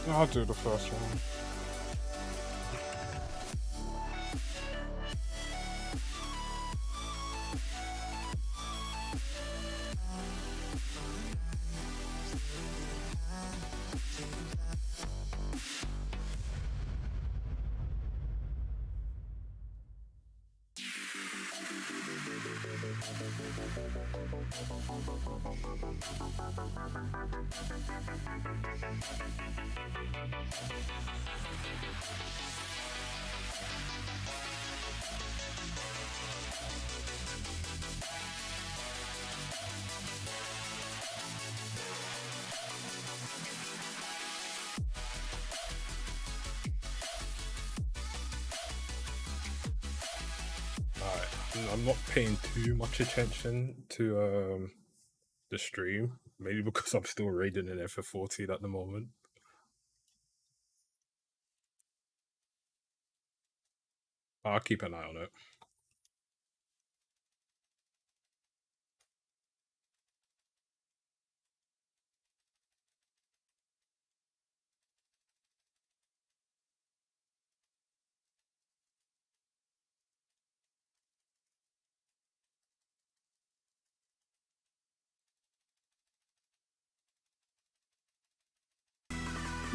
I'll do the first one. I'm not paying too much attention to the stream, maybe because I'm still raiding in FF14 at the moment. I'll keep an eye on it.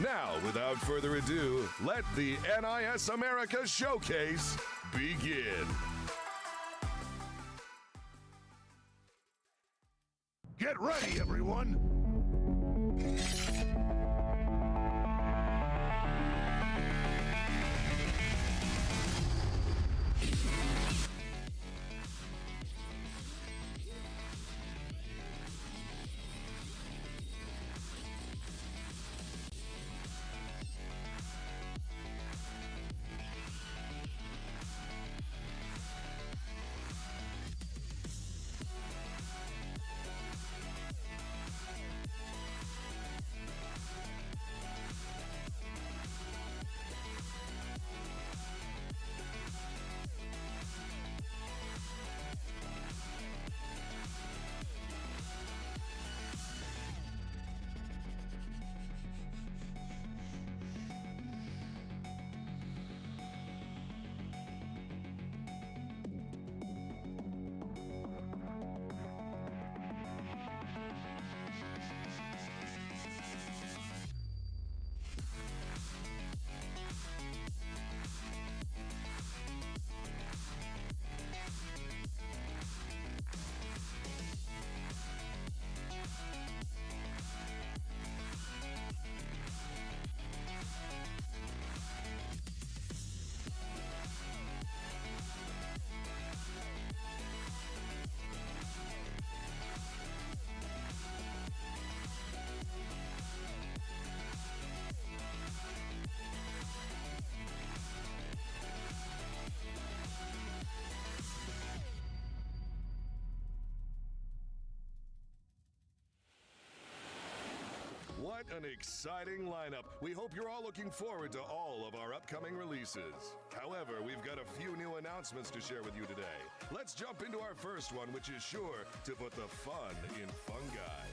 Now, without further ado, let the NIS America Showcase begin. Get ready, everyone! What an exciting lineup. We hope you're all looking forward to all of our upcoming releases. However, we've got a few new announcements to share with you today. Let's jump into our first one, which is sure to put the fun in fungi.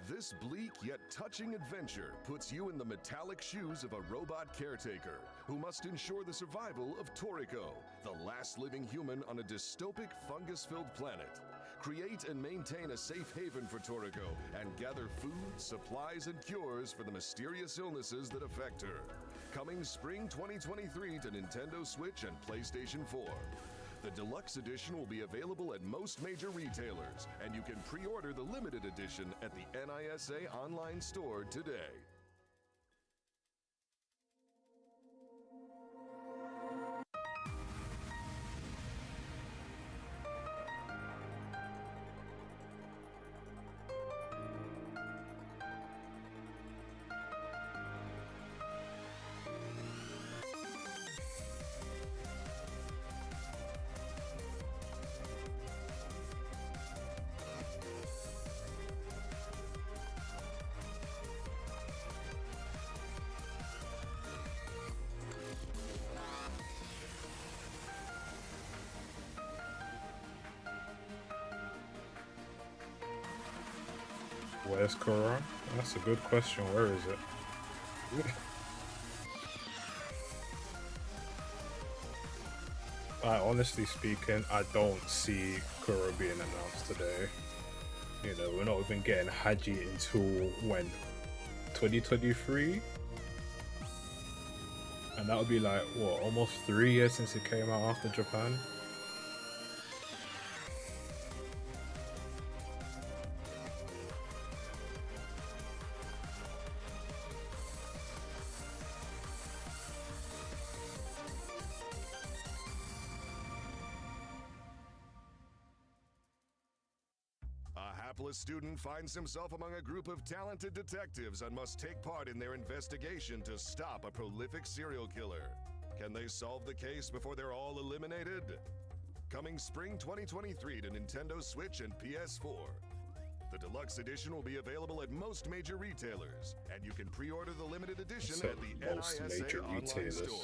This bleak yet touching adventure puts you in the metallic shoes of a robot caretaker who must ensure the survival of Toriko, the last living human on a dystopic fungus-filled planet. Create and maintain a safe haven for Toriko and gather food, supplies, and cures for the mysterious illnesses that affect her. Coming spring 2023 to Nintendo Switch and PlayStation 4. The deluxe edition will be available at most major retailers, and you can pre-order the limited edition at the NISA online store today. Where's Korra? That's a good question. Where is it? Honestly speaking, I don't see Korra being announced today. You know, we're not even getting Haji until when? 2023? And that would be like, what, almost 3 years since it came out after Japan? A student finds himself among a group of talented detectives and must take part in their investigation to stop a prolific serial killer. Can they solve the case before they're all eliminated? Coming spring 2023 to Nintendo Switch and PS4. The deluxe edition will be available at most major retailers, and you can pre-order the limited edition at the NISA online store.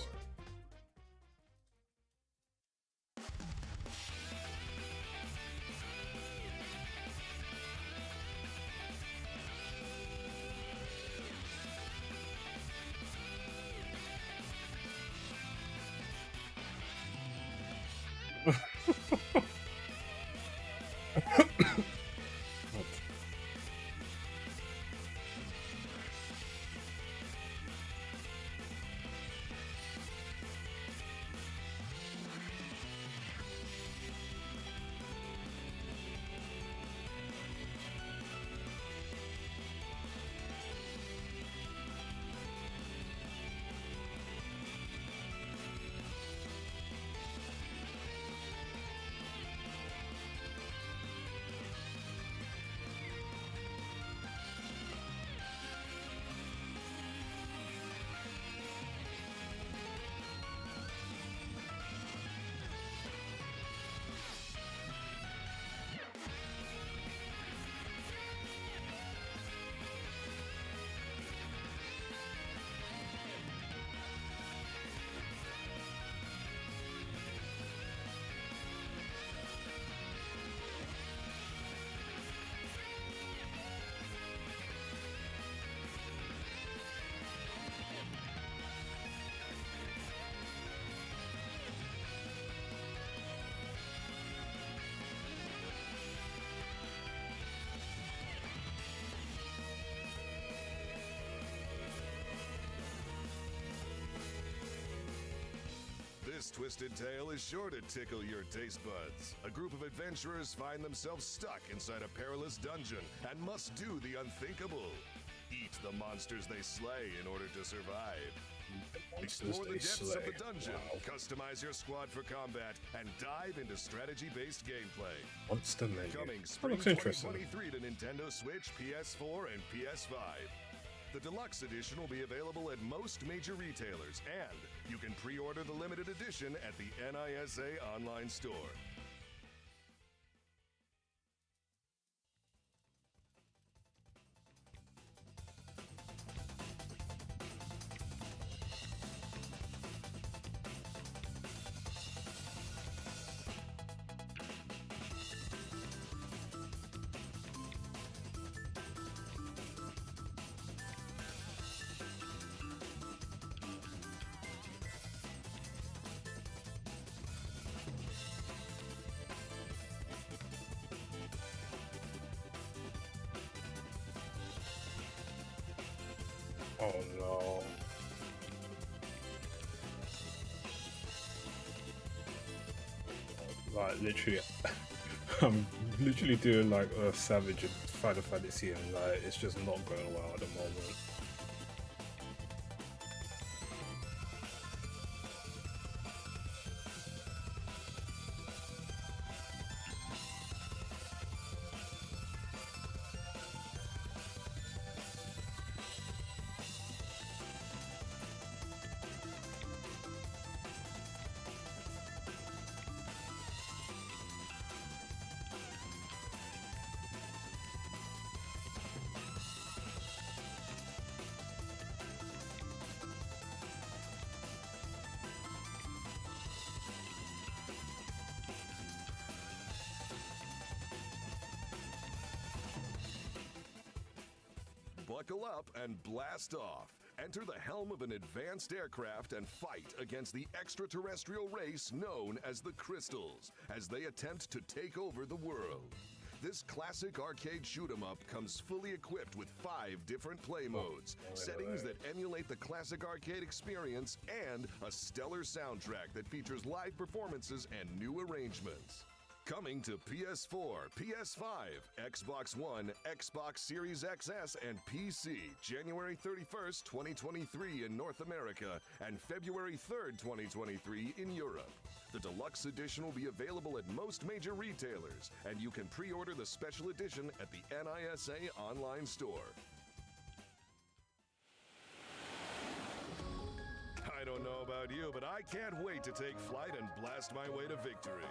This twisted tale is sure to tickle your taste buds. A group of adventurers find themselves stuck inside a perilous dungeon and must do the unthinkable. Eat the monsters they slay in order to survive. Explore the depths of the dungeon, customize your squad for combat, and dive into strategy-based gameplay. Monster menu. Coming spring 2023 to Nintendo Switch, PS4, and PS5. The deluxe edition will be available at most major retailers, and you can pre-order the limited edition at the NISA online store. Oh no. Like literally, I'm literally doing like a Savage in Final Fantasy, and like it's just not going well at the moment. Buckle up and blast off. Enter the helm of an advanced aircraft and fight against the extraterrestrial race known as the Crystals as they attempt to take over the world. This classic arcade shoot-'em-up comes fully equipped with 5 different play modes, settings that emulate the classic arcade experience, and a stellar soundtrack that features live performances and new arrangements. Coming to PS4, PS5, Xbox One, Xbox Series XS, and PC, January 31st, 2023 in North America and February 3rd, 2023 in Europe. The deluxe edition will be available at most major retailers, and you can pre-order the special edition at the NISA online store. I don't know about you, but I can't wait to take flight and blast my way to victory.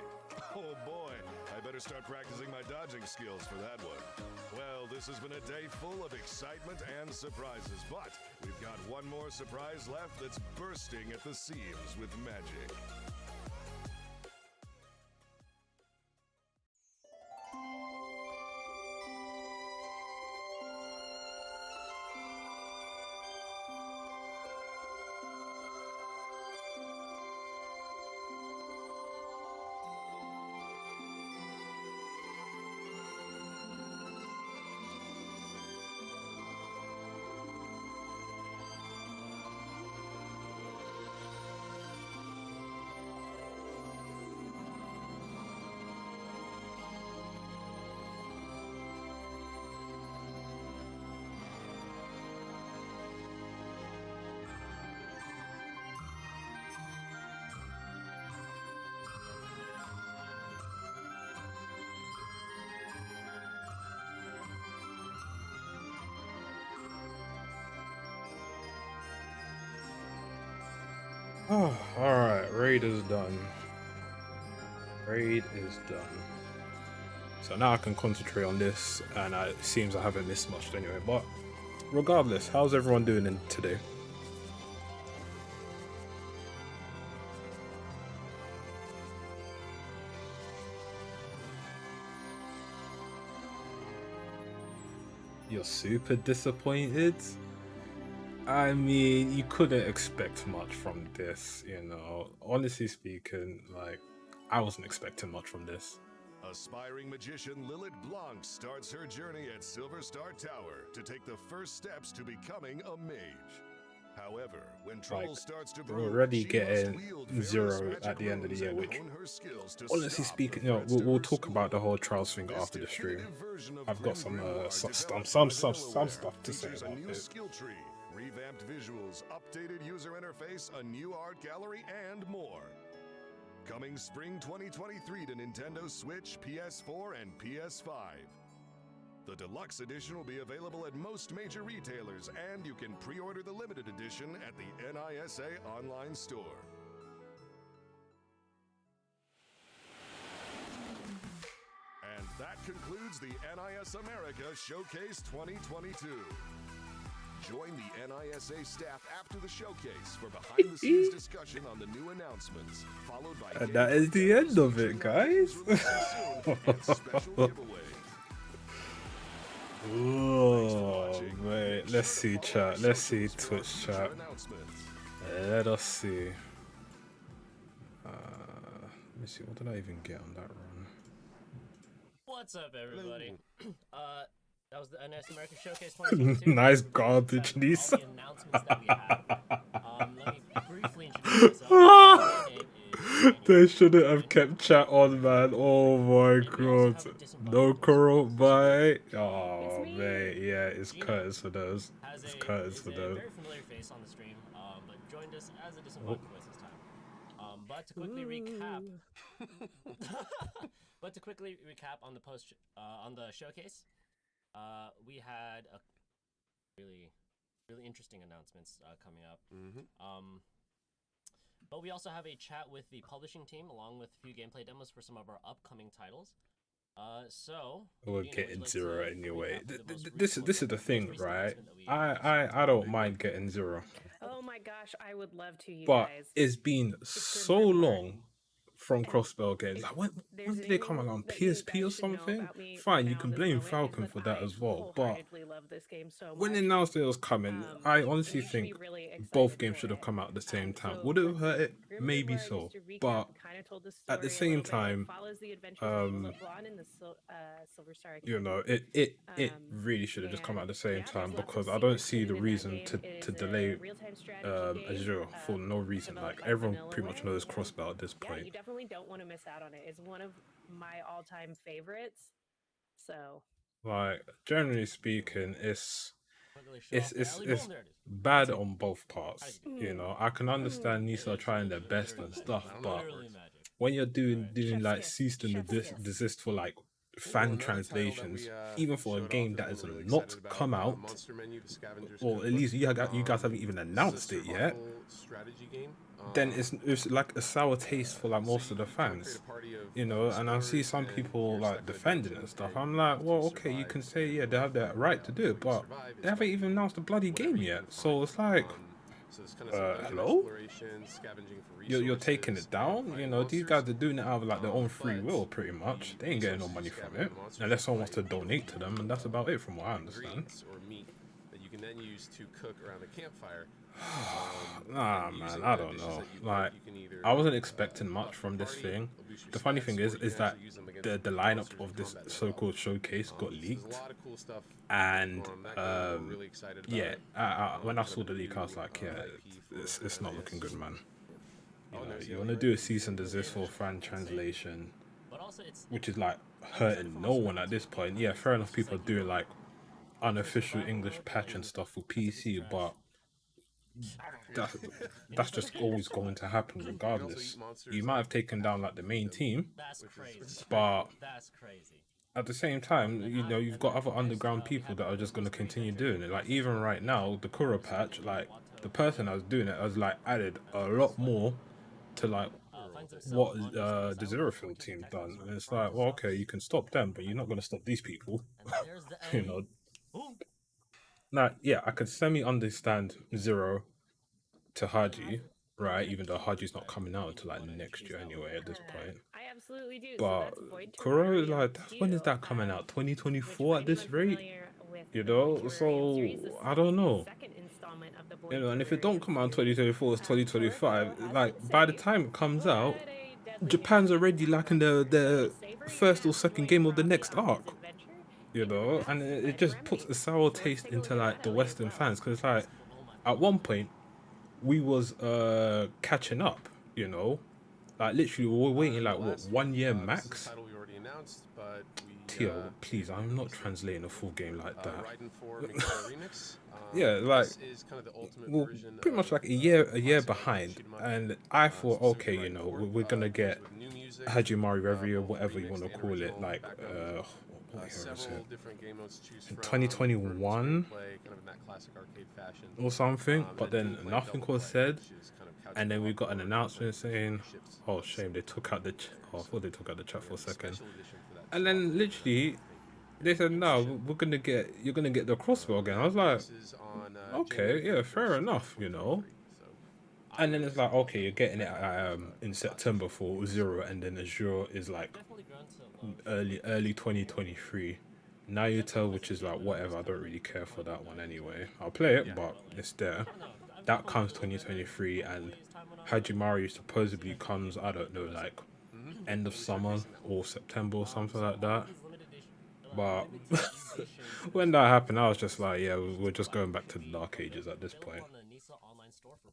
Oh boy, I better start practicing my dodging skills for that one. Well, this has been a day full of excitement and surprises, but we've got one more surprise left that's bursting at the seams with magic. Oh, alright, raid is done. Raid is done. So now I can concentrate on this, and it seems I haven't missed much anyway. But regardless, how's everyone doing in today? You're super disappointed? I mean, you couldn't expect much from this, you know. Honestly speaking, like, I wasn't expecting much from this. Aspiring magician Lilith Blanc starts her journey at Silver Star Tower to take the first steps to becoming a mage. However, when trouble starts to brew, we're already she getting must wield 0 various at the end of the magic year, runes which, and hone her skills to honestly stop speaking, the you know, threats to we'll her talk school. about the whole trials thing This after the stream. definitive version of I've got Grim some Grimoire some developed stuff by to say features a about new it. skill tree, revamped visuals, updated user interface, a new art gallery, and more. Coming spring 2023 to Nintendo Switch, PS4, and PS5. The deluxe edition will be available at most major retailers, and you can pre-order the limited edition at the NISA online store. And that concludes the NIS America Showcase 2022. Join the NISA staff after the showcase for behind-the-scenes discussion on the new announcements, followed by And that is the end of it, guys. Oh, wait, let's see chat. Let's see Twitch chat. Let us see. Let me see. What did I even get on that run? What's up, everybody? That was the NIS America Showcase 2022. Nice We're very garbage, excited with all Nisa. the announcements that we have. Let me briefly introduce myself. My name is Daniel. They shouldn't have And kept chat on, man. Oh my and we also god. have a No disembodied voice Kuro, with us. bye. It's Oh, me. mate. Yeah, it's Gina Curtis for those. It's Curtis is for a those. very familiar face on the stream, but joined us as a Oh. disembodied voice this time. But to quickly recap, on the on the showcase, we had a really interesting announcements coming up. But we also have a chat with the publishing team along with a few gameplay demos for some of our upcoming titles. So We're Gina, would you getting like zero to anyway. recap the most This recent, this is the most thing, recent right? announcement that we I don't mind getting zero, Oh my gosh, I would love to, you but guys. it's been It's so Grim Report. long from And Crossbell games. if Like when there's did they come anything out on that you PSP or guys should know something? about me Fine, right you now can in this blame moment is Falcon that for that I as well, but wholeheartedly love this game so when they much. announced it was coming, I And honestly you should be think really excited both games for should have it. come out at the same time. So Would it have let's hurt see. it? Grim Maybe Report, so. just to recap, But kind of told the at the story a same little bit. It time, follows the adventures of Blonde in the Silver Star you Academy. know, it really should have just come out at the same Yeah, time there's lots because of I don't secrets see the hidden in that reason game. It to is delay a real-time strategy game Azure for no reason. developed Like by everyone pretty much Vanillaware. knows Crossbow at this Yeah, point. you definitely don't want to miss out on it. It's one of my all-time favorites. So Like generally speaking, it's quickly show off the alley. it's Boom, there it is. bad on both parts. How You did you know, I can understand Nisa It's trying their best literally and magic. stuff, but Literally magic. when you're doing Alright. doing Chef's like kiss. cease and Chef's kiss. desist for like Well, fan another title that translations, we, even for a showed game off that that has we're really not excited about, come out, Monster Menu, the Scavenger's or at Cookbook. least you guys haven't even This is a announced it yet. survival strategy game. Then it's like a sour taste for like most of the fans, you know. And I see some people like defending it and stuff. I'm like, well, okay, you can say yeah, they have the right to do it, but they haven't even announced the bloody game yet. So it's like, So it's kind of some dungeon hello? exploration, scavenging for resources, you're taking it down, you know. These guys are doing it out of like their own free will, but pretty much. the They ain't getting no resources money you from scavenge it, the monsters unless you someone wants to fight donate to them, and that's about it, from what I understand. ingredients or meat that you can then use to cook around a campfire. Nah, and man, using I the don't dishes know. that you cook, Like, you can either, I wasn't expecting much buff from the this party, thing. boost your The funny stats, thing or you is can that actually use them against the monsters lineup in of this combat as so-called well. showcase got So there's leaked, a lot of cool stuff and going on in that game. We're really excited about yeah, it. when I Kind saw of the a leak, I was new, like, yeah, IP for it's not NIS. looking good, man. You Oh, know, there's you the want to other do a right. cease and desist for fan translation, But also it's which is like hurting no one at this point. Yeah, fair enough, people are doing like unofficial English patch and stuff for PC, but that, that's just always going to happen regardless. You might have taken down like the main team, that's crazy. but That's crazy. at the same time, you know, you've got other underground people that are just going to continue doing it. Like even right now, the Kuro patch, like the person that was doing it has like added a lot more to like what the Zero Field team done, and it's like, well, okay, you can stop them, but you're not going to stop these people. And there's the You alley. know, Boom. like yeah, I could semi understand Zero to Haji, right? Even though Haji's not coming out until like next year anyway at this point. I absolutely do. So But that's Void to Kuro is Mario like, when is 2, that coming out? which 2024 for at this anyone rate? familiar with You the know, Void to so Mario series, this I is don't the know. second installment of the Void You know, to and if it don't Mario come out in series. 2024, it's 2025. Kuro has Like been by the saved, time it comes but out, a deadly Japan's mutant already like in captured the Savory first or and second Roy game of the Rossi next on his arc. adventure You in the know, past and it led just puts Remedy. a sour So let's taste take a into look at like that the alley as Western well. fans, because like at one point we was catching up. You know, like literally we were waiting like what 1 year This is a max. title we already announced, but we Tio, please, I'm not translating a full game like that. Raiden 4 Mikado Remix. Yeah, like This is kind of the ultimate well, version pretty much of, like a year classic behind, shoot 'em up. and I thought, Specifically okay, you Raiden know, 4, we're gonna get with new music, Hajimari Reverie or both whatever you remixed want to and call it, original like background music. what year was Several it? different game modes to choose In from. 2021 Play, kind of in that classic arcade fashion. or something, but and then dual play, nothing double was play, said, which is kind of couch and then we co-op got an or announcement saying, ships. oh shame, they took out the oh, I thought they took out the chat for a second, Special edition for that and then literally they said, no, you're gonna get the crossbow again. I was like, This is on, okay, yeah, fair enough, you know. And then it's like, okay, you're getting it in September for Zero, and then Azure is like Definitely grown to love. early 2023. Now you tell, which is like whatever. I don't really care for that one anyway. I'll play it, but it's there. That comes 2023, and Hajimari supposedly comes, I don't know, like end of summer or September or something like that. But limited edition when special that happened, I was edition just like, yeah, exclusive we're just going collection back to will the be dark ages at this available point. on the NIS online store for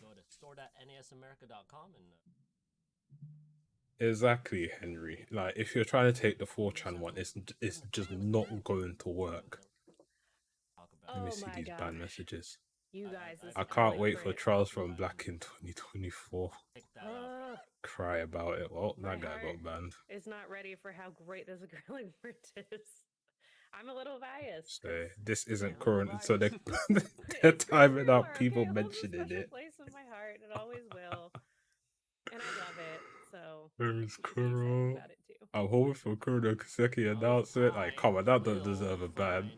go to store.nisamerica.com and Exactly, Henry. Like, if you're trying to take the 4chan one, it's just not going to work. talk about. Let me Oh see my these bad gosh. messages. You guys, this I I can't Kelly wait for crit. Trials from Black in 2024. pick that up. Cry about it. Well, My that guy heart got banned. is not ready for how great this acrylic print is. I'm a little biased. So 'Cause, this you isn't know, current, so they're, they're it's timing pretty out similar, people okay? It holds a mentioning special it. place in my heart. It always will. And I love it. So Where is you should be excited Kuro? about it too. I'm hoping for Kuro Kiseki announcement. Like, come on, that doesn't deserve a ban.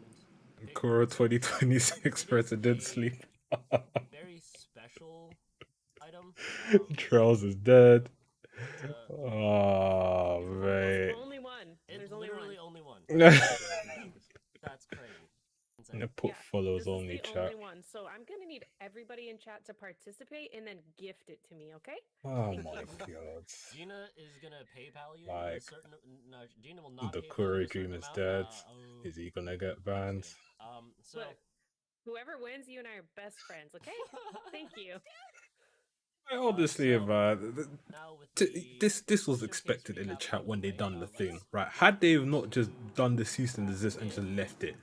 Kuro 2026 presidency. Very special item. Charles is dead. It's a, Oh, There's mate. only one. it's There's only literally one. only one. I That's crazy. Insane. put Yeah, follows this is only the chat. only one. So I'm gonna need everybody in chat to participate and then gift it to me, okay? Oh Thank my you. god. Gina is gonna PayPal you a Like, certain. No, Gina will not the PayPal you Kuro a certain dream is amount. dead. Is he gonna get I'm just banned? kidding. So Look, whoever wins, you and I are best friends, okay? Thank you. Honestly, so, man, now with the this was showcase expected in the recap chat out when of the they way, done the thing, let's right? Had they have not just done the cease and desist and just left it,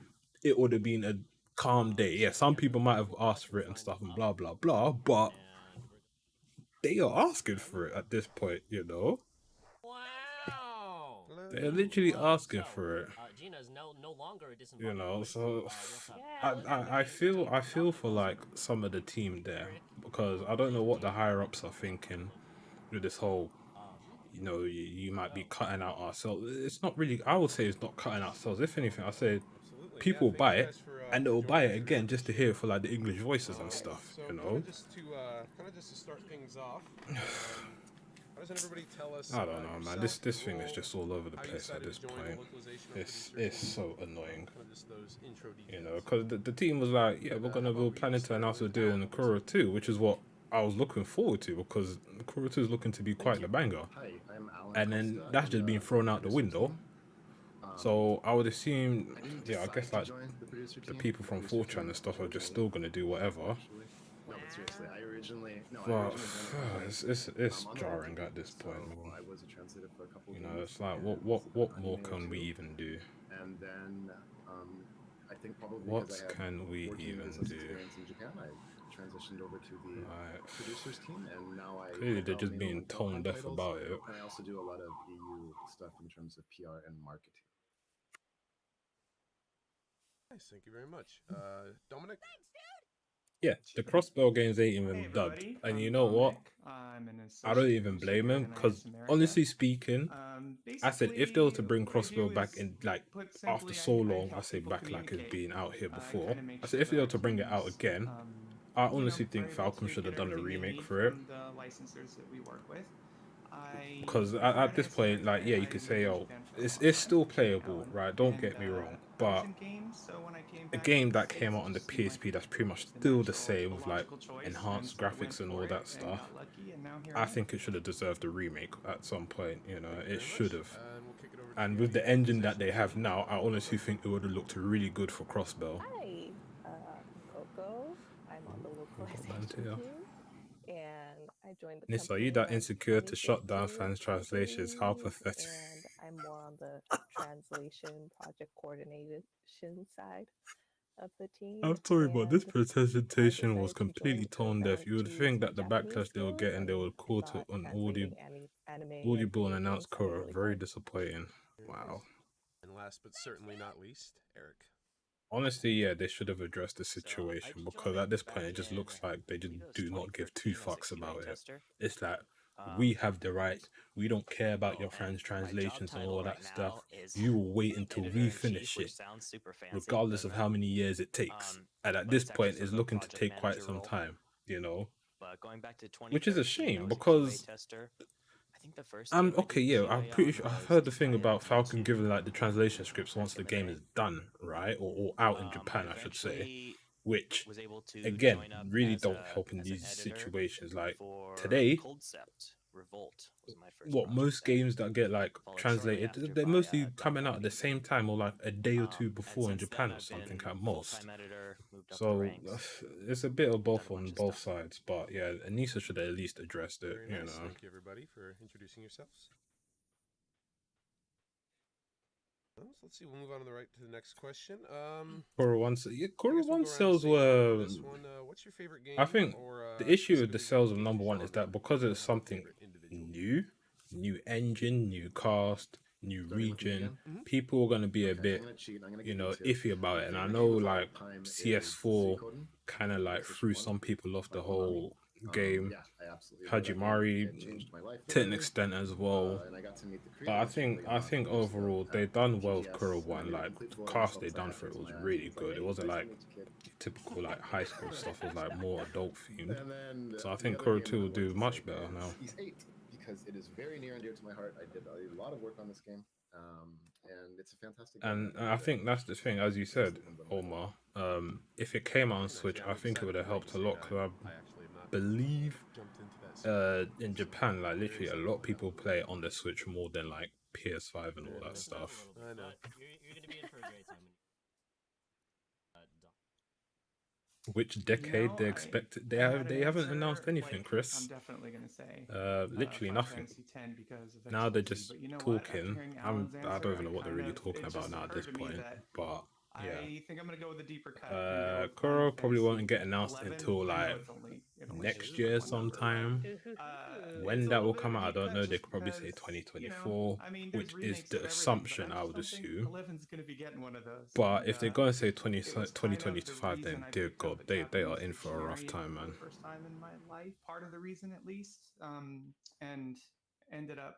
it would have been a calm day. Yeah, some people might have asked for it and stuff and blah blah blah, but and we're they are asking for it at this point, you know. wow. They're literally asking for it, Gina is no longer a you disembodied know. voice. So We also have Yeah, look at I me. feel for like some of the team there because I don't know what the higher ups are thinking with this whole, you know, you might be cutting out ourselves. It's not really. I would say it's not cutting ourselves. If anything, I say Absolutely. people Thank buy you it guys for, and for they'll buy joining it us. We again really just to appreciate hear it. for like the English voices and stuff. So You kind know. of just to start things off. How doesn't everybody tell us? I don't know, man. Yourself, This your thing is role, just all over the how you place at decided this to join point. the localization or It's producer team. so annoying. Kind of just those intro You details. know, because the team was like, yeah, we're gonna How about build we planning to start announce we're with doing Alan on Kuro this 2, which is what I was looking forward to because Kuro 2 is looking to be quite the banger. Hi, I'm Alan And then Costa that's in just been the thrown out the producer window. team. So I would assume, I didn't yeah, I decide guess to like join the producer the team. people from Producer 4chan team and stuff are chose just me, still gonna do whatever. actually. No, but seriously, I originally But joined it it's on the jarring wiki, at this point, so man. I was a translator for a couple You of know, games. it's like and what an more anime can we too. even do? And then I think probably What because I had can we 14 even business do? experience in Japan, I transitioned over to the Like, producers team, and now I clearly they're help just out being with tone development deaf titles, about it. and I also do a lot of EU stuff in terms of PR and marketing. Nice, thank you very much. Dominic? Yeah, the crossbow games ain't even Hey dubbed, everybody, and I'm you know what? Dominic. I'm an I don't associate even producer blame here him at because NIS America. honestly speaking, I said if they were to Basically, bring what I crossbow do back is, in like put after simply, so I long, I help say people back like it's communicate been out here and before. kind of make I sure said if they that were our to bring it out teams, again, I honestly think are able Falcon to should have get done a everything they remake need for it. from the licensors that we work with. Because for at this NIS point, like, America, yeah, you I could lived say, in oh, Japan for a it's long time, still like playable, Alan, right? Don't and get me wrong, I was but in games, so when I came a back to game the that States, came it out on the just seemed like PSP that's pretty much the still the natural, same the with like logical choice, and enhanced so I went graphics and all for that it and stuff. got lucky, and now here I I am. think it should have deserved a remake at some point. You know, Thank you it very should much. have. And we'll kick it over to And you, with the the engine that localization they have team. now, I honestly think it would have looked really good for Crossbow. Hi, I'm Coco. I'm on the localization Here. team, and I joined the Nissa, are you company that around insecure to shut down 2015, fans' I translations? How believe, pathetic. and I'm more on the translation project coordination side of the team. I'm sorry, but this And I presentation was decided to completely join tone deaf. around You would to think see that the Japanese backlash they were skills, getting, they and would I call to thought an translating anime and audible and video announce games sounded Korra. really Very fun. disappointing. Very Wow. nice. And last but certainly not least, Eric. Honestly, yeah, they should have addressed the So, I situation because joined at this back point it just in, looks like they I just believe it was do not give two 2013 as a fucks QA about it. tester. It's like Um, we have the right. We don't care about your and fans' my job translations and title all right that stuff. now is You will wait until we editor-in-chief, finish which it, sounds super fancy, regardless of doesn't how it? many years it takes. And at But this it's actually point, sort it's of a looking to project take quite manager some role. time. You know, But going back to 2013, which is a I shame was a because QA tester. I think the first game I okay, did yeah, QA I'm pretty on sure I've was heard the thing Fire about Falcon Emblem giving like the translation II, scripts once back the in the game day. is done, right, or out in I Japan, I should say. eventually Which was able to again join up really as don't help in an these editor situations. Like for today, Cold Sept, Revolt was my first. what project most there. games that get like Followed shortly translated, after they're by, mostly Dot coming out at the Marketing. same time or like a day or two And before in since Japan then, or I've something been at most. full-time editor, moved up the So ranks. it's a bit of both Done a on bunch of both stuff. sides, but yeah, Anissa should have at least addressed it. Very You nice. know, Thank you, everybody, for introducing yourselves. Well, so let's see. We'll move on to the next question. Kura One, yeah, I Kura guess we'll One go around the sales same order were. for this one. What's your favorite game? I think or the issue with the specifically sales of games number one is genre, that because and it's have a something favorite individual game? new engine, new cast, new Starting with me region, again? people are gonna be a Okay, bit, I'm gonna cheat. I'm gonna you get know, into it. iffy about My it. And I favorite know game of all like time is CS4 Suikoden kind of on like PlayStation threw 1 some people off by the Konami. whole game. Yeah, I absolutely adore that game. Hajimari It changed my life to an forever. extent as well. And I got to meet the But I creators who really think unlocked most overall of they done well with TGS, Kura and I One. made a Like complete fool of cast myself they as I done hacked for it into was my app. really It's like, good. It hey, wasn't nice to like meet you, kid. typical like high school stuff. It was like more adult themed. And then So I the think other Kura game 2 will that I do wanted to much say better now. is 8, because it is very near and dear to my heart. I did a lot of work on this game, and it's a fantastic game. And I I think that's the thing, as you said, Omar. If it came out on Very nice. Switch, Yeah, I I'm think it excited would have to hear helped a you say lot. that. Because I actually have not I believe jumped into that. in Japan, like literally a lot of people play it on the Switch more than like PS5 and all that Just knows a stuff. little bit, I know. but you're gonna be in for a great time. Which You decade know, they expect it? I had They an haven't announced answer, anything, like, Chris. I'm definitely gonna say Literally Final nothing. Fantasy X because of Now they're XYZ, just but you know what? After talking. hearing I Alan's don't answer, even know what they're really talking it about just now at this occurred to me point. that But yeah, I think I'm gonna go with the deeper cut and go with Kuro Final probably won't Fantasy get announced 11, until even though like it only next shares year one number, sometime. When it's a that little will bit come of a out, I deep don't cut know. They just could probably say because, 2024, I mean, which there's is remakes the of everything, assumption but I I would just don't think assume. 11's gonna be getting one of those. But And, if they're going to say it was kind of the 2025, reason then I dear picked up God, a they are Japanese in for a rough dictionary time, for man. the first time in my life, part of the reason at least, and ended up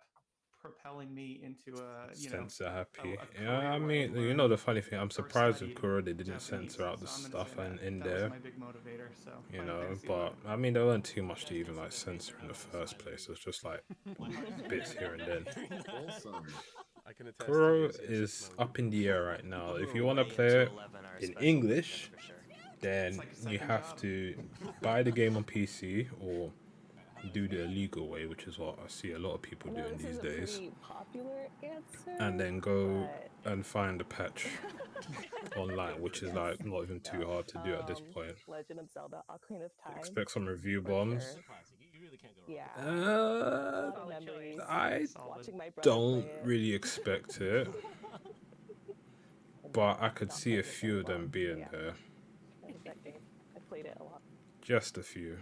propelling me into Censor happy. a Yeah, I career where mean, you learned know the funny thing, I'm or surprised with studied Kuro they didn't Japanese. censor out the So I'm gonna stuff say and that in that was there. my big motivator. So You Final know, Fantasy but 11. I mean, there weren't too much to even like censor in the first place. It was just like bits here and then. Awesome. I can attest Kuro to is my up in the air right now. People If who you are want to way play into it 11 are a in special English, edition for sure. then like a you second have job. to buy the game on PC or do the illegal way, which is what I see a lot of people I know doing this these is a days, pretty popular answer, and then go but and find the patch online, which is like not even too hard to do at this point. Legend of Zelda: Ocarina of Time. Expect some review for bombs. sure. It's a classic. You really can't go wrong. Yeah, Uh, a lot of Solid memories. choice. I Solid. Watching my brother don't play it. really expect it, and but I could not see a playing it few very of them long. being Yeah, there. I like that game. I played it a lot. Just a few.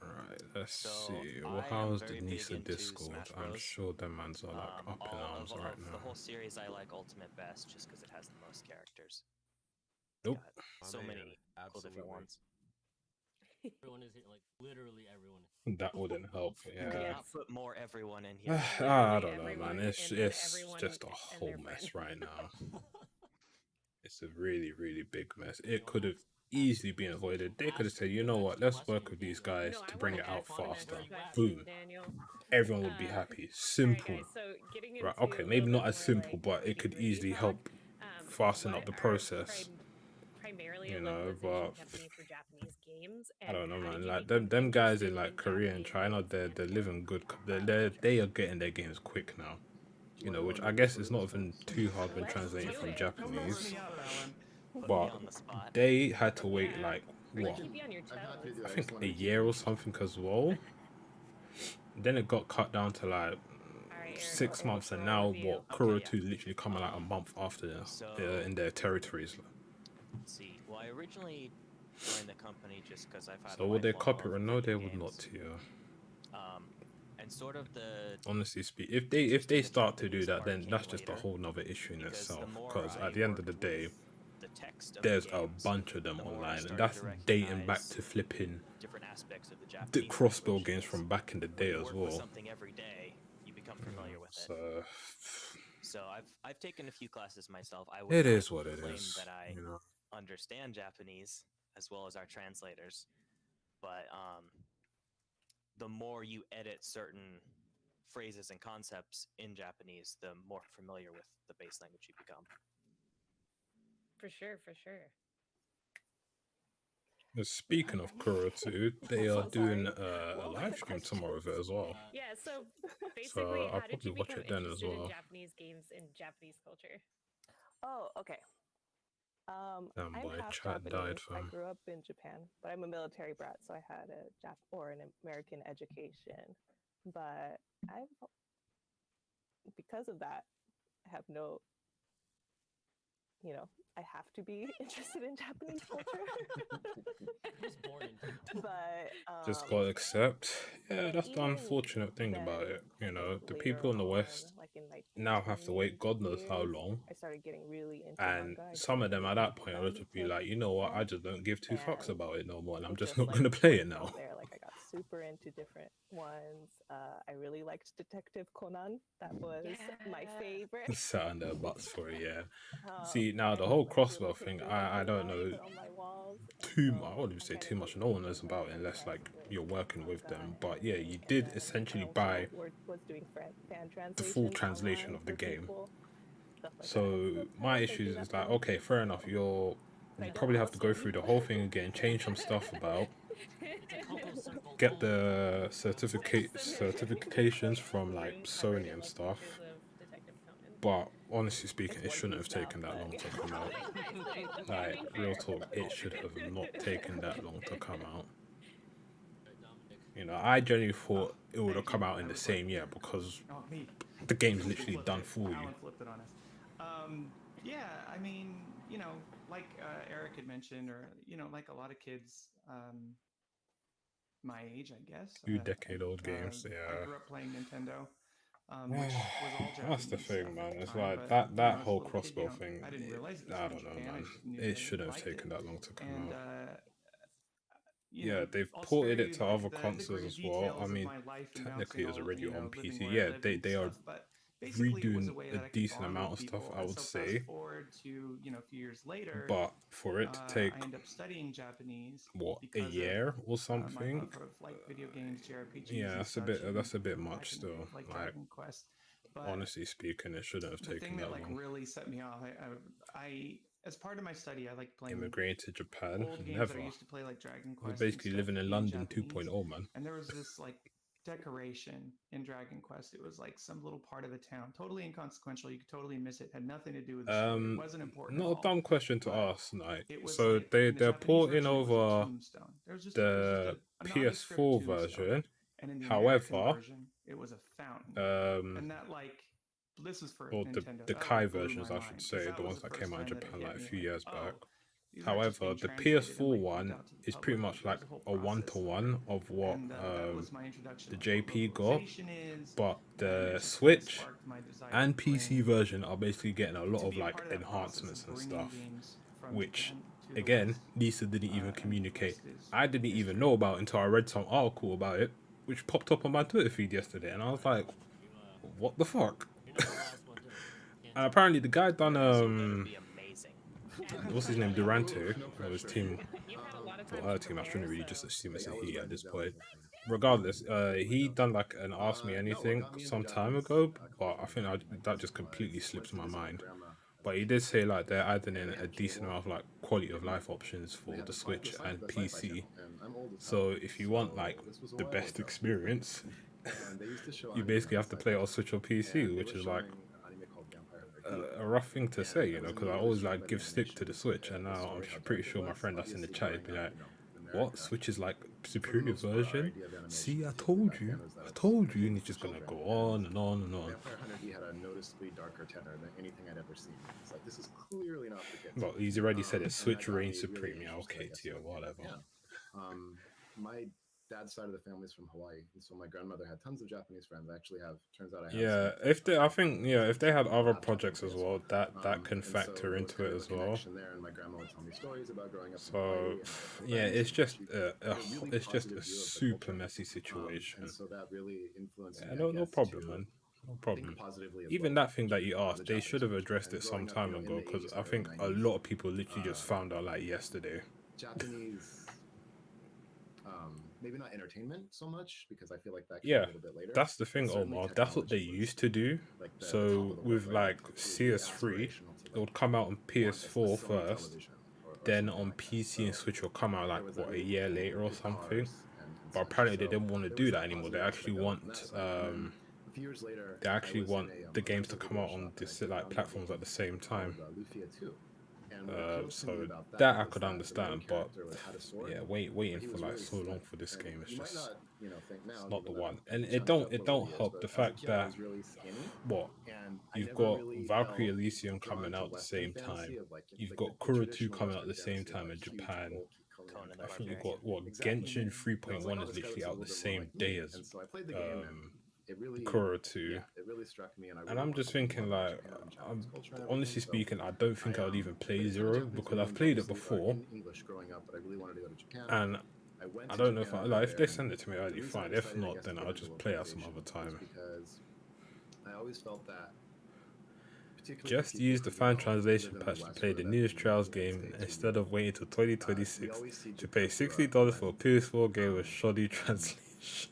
Alright, Alright, let's So, see. I Well, am how's the very big Nisa into Discord? Smash I'm Bros. sure them mans are like up in All arms of right the now. whole series, I like Ultimate best just because it has the most characters. Nope. Got My so man, many cool different absolutely. ones. Everyone is here, like literally everyone. That wouldn't help. You Yeah. cannot put more everyone in here. I Literally don't know, man. everyone, It's and then it's everyone just a and whole their mess friend. right now. It's a really, really big mess. It could have easily been avoided. They could have said, you know what, let's work with these guys No, to I bring wanna it out ask one faster. question, Boom. Daniel. Everyone would be happy. All right, Simple. guys. So getting Right, into okay, a maybe little not bit as more, simple, like, but it could nitty-gritty easily talk, help fasten what up the are process. primarily You a know, localization but company for Japanese games, I and don't know, how did man. you Like become them guys in interested like in Korea and Japanese China, games they're and living good. culture? They are getting their games quick now. You know, which I guess is not even too hard when Let's translating do from it. Don't mess Japanese. me up, Alan. Put me But on the spot. they had to wait Yeah. like We're what? gonna keep you on your I'm happy to toes. do it. I I think just a wanted to keep year or you something as well. Then it got cut down to like All right, Aaron, 6 okay, months, what's and your now overview? what? Kuro Okay, 2 literally coming like a month after So- in their territories. Let's see. Well, I originally joined the company just because I've had. So a would they lifelong copy love or of no? They video would not. games. Yeah. And sort of the Honestly speak, if they interesting the start to do Japanese that, part then came that's just a later, whole nother issue in because itself. the more Because I at the end of the worked day, with the text of there's the a games, bunch of them the more I online, and started that's to dating back recognize to flipping different aspects of the the Japanese crossbow games language, from back in the when day you as work well. with something every day, you become familiar with it. So So I've taken a few classes myself. I would it not is what it claim is. that I You know. understand Japanese as well as our translators, but the more you edit certain phrases and concepts in Japanese, the more familiar with the base language you become. For sure, for sure. Speaking of Kurotu, they are doing a live stream tomorrow of it as well. Yeah, so basically, I'll how did probably you watch become it then as interested in well. Japanese games and Japanese culture? Oh, okay. Damn I'm boy, half chat died, Japanese. I fam. grew up in Japan, but I'm a military brat, so I had an American education. But because of that, I have no, I have to be interested in Japanese culture. I was born into But Just gotta accept. Yeah, that's the even unfortunate thing then, about it. You I think know, the later people in the on, West like in my now have to wait God knows how years, long. I started getting really into And manga. I some of joined them the at that point will fan just be club like, you know what, I there, just don't give two fucks and about it no more, and I'm it just just not like gonna play it went now. from there. Like I got super into different ones. I really liked Detective Conan. That was my favorite. Sat on their butts for it, yeah. Um, See, now I the had whole like little crossbow thing, pictures I of don't Conan know put on my walls, and too so I wouldn't even I say kind too of much. grew No one super knows about it unless obsessed like with you're working with manga them. and But yeah, anime. you And did then essentially I buy also was doing fan the full translations translation online of the for game. people, stuff like that. So I'm still my kind of issue thinking is that's like, really okay, cool. fair enough. But You I don't probably have to go listen. through the whole thing again, change some stuff about, it's a Coco circle. get the certifications from like I Sony really and love stuff. pictures of Detective Conan. But honestly speaking, It's it One shouldn't have Piece now, taken that but long to come out. Nice. Like Being real fair. talk, it should have not taken that long to come out. Dominic. You know, I genuinely thought it would have Thank you. come out in I the was same like- year because Oh, me. the game's He literally flipped done it. for you. Alan flipped it on us. Yeah, I mean, like Eric had mentioned, or like a lot of kids my age, I guess. 2-decade-old games, I yeah. grew up playing Nintendo, which was all Japanese. That's the thing, stuff man. at the It's time, like but, that as a whole little kid, crossbow thing. I didn't realize it was I from don't know, Japan. I man. just knew It that should have liked taken it. that long to come And out. you They've I'll ported spare it you, to like, other the consoles gritty as well. details I of mean, my life and technically it was bouncing all, already on living PC. where I Yeah, lived they and are stuff, but basically it was a redoing way a that I could decent bond amount with of stuff, people. I And would so say. fast forward to a few years later, But for it to take I ended up studying Japanese what, a because of year or my something? love of like video games, JRPGs, Yeah, and that's a such. bit And that's a bit back much in the day, still. like Like Dragon Quest. But honestly speaking, it shouldn't have the taken thing that that like long. really set me off, I as part of my study, I like playing Immigrating to Japan, old games never. that I used to play, like Dragon We're Quest. basically and living in stuff London Japanese. 2.0, man. And there was this like decoration in Dragon Quest. It was like some little part of the town, totally inconsequential. You could totally miss it. Had nothing to do with the story. It wasn't important. Not at a all. dumb question to But ask, like. it was So like, in the they're Japanese porting version, it was a over tombstone. There was just the a nondescript PS4 tombstone. version. And in the American However, version, it was a fountain. And that like this was for or Nintendo. the that, Kai blew versions, my I mind, should 'cause say, that the was ones that first came out in time that it Japan hit like a me, few like, years back. oh, these aren't just However, being the translated and, PS4 like, moved one out to the is pretty public. much Like, like there's a whole a process. one-to-one of what And that was my introduction the to what JP got, localization is, but and the it just Switch sparked my desire and to PC bring- version are basically getting a lot to of be a like part of that process of enhancements and bringing stuff, games from which Japan to the again West. Lisa didn't even And the communicate. rest is I didn't even history. know about it until I read some article about it, which popped up on my Twitter feed yesterday, and I was like, what the fuck? You're not the last one to And apparently the guy done So it'll be amazing. what's his name, Durante, No or his pressure. team. You've had a lot of For time her to team, I prepare, shouldn't really so- just assume it's a I was he right, at this that point. was listening. Regardless, he done like an Ask Me No, Anything what got me into some time Japanese, ago, but I culture think was that my just cousin completely was- slips went my to visit mind. grandma as But a he kid. did say like they're adding in And they a had decent amount of like quality of life options They for had the the Switch sci- and the sci-fi PC. channel, and I'm old as So hell, if you want so like this was a the while best ago. experience, And they used to show you anime basically on have to the play it on Sci-Fi Switch or Channel, PC, and they which were is like showing an anime called Vampire Hunter D. a rough thing to And say, I you know, was because I immediately always struck like by the give stick to the animation, Switch, and the now story, I'm how pretty dark it sure my was, friend that's in the obviously chat would be growing like, up, in what? America. Switch is like For the superior most part, our version? idea of animation, See, I particularly told back you. then, was that I it's told you. made And he's for just gonna children, go on and on and on. Vampire Hunter D had a noticeably darker tenor than anything I'd ever seen. It's like, this is clearly not for kids. Well, he's already said it. And Switch that got reigns me really supreme. Yeah, interested, I okay, guess, tier, in it. whatever. Yeah. My dad's side of the family is from Hawaii, and so my grandmother had tons of Japanese friends. I actually have, turns out I have. Yeah, some, if they, I think, yeah, if they had other half projects Japanese as well, that can and so factor there was into kind it of a as well. connection there, and my grandma would tell me stories about growing up in So Hawaii. yeah, it's just she a, had a really it's just positive a view of the super culture. messy situation. And so that really influenced Yeah, me, no, I no guess, problem, to man. No think problem. positively of Even both that thing that you the asked, they Japanese should have culture. addressed And it some growing up, time in ago, the because 80s I and think early a 90s, lot of people literally just found out like yesterday. Japanese, maybe not entertainment so much, because I feel like that came Yeah, a little bit later. that's the but thing, certainly Omar. That's what they technology was, used to do. like, the top So of the with world, right? like It was really CS3, aspirational to, it would come out on want a PS4 Sony first, television or then on PC and Switch will come out like what, a year later or something. But apparently they didn't want to do that anymore. They actually want a few years later, they actually want the a games to virtual come video out on shop this that I like did platforms at the same time. called Lufia 2. And what appealed to me So about that I was could that the main understand, but character had a sword, yeah, but waiting he for was like really so long slim. for this And game is you might just not, think now, it's not the given that one. I'm And pretty chunked up it over don't years, help but the as a fact kid, I that was really skinny, what and I you've never got really Valkyrie felt Elysium drawn coming to out at the Western same fantasy time. of like You've the got Kuro 2 traditional coming out at Western the same fantasy of time in like huge, Japan. bulky Conan Conan the I type think you Barbarian. got what Exactly. Genshin And I was like, 3.1 oh, is this guy literally looks a out little the bit more same like day me. as And so I played the game, and it really, Kuro 2. yeah, it really struck me. And I And really I'm wanted just to learn more thinking about like, Japan and Japanese culture and honestly everything. So speaking, I don't think I would even play played a ton of Zero Japanese because I've games, played it obviously, before, in English growing up, but I really wanted to go to Japan. and I went I to don't know if Japan I and like lived if they there, send it to me, and that'd the be reason I fine. If decided, I not, guess, then to get I'll into just play out some localization other time. was because I always felt that, particularly for Just people use the who, fan live translation in the patch to West play or the that newest live in Trials the United game States or instead of Europe, waiting till we 2026 always see to pay Japan through a $60 for a lens. PS4 game with shoddy And translation.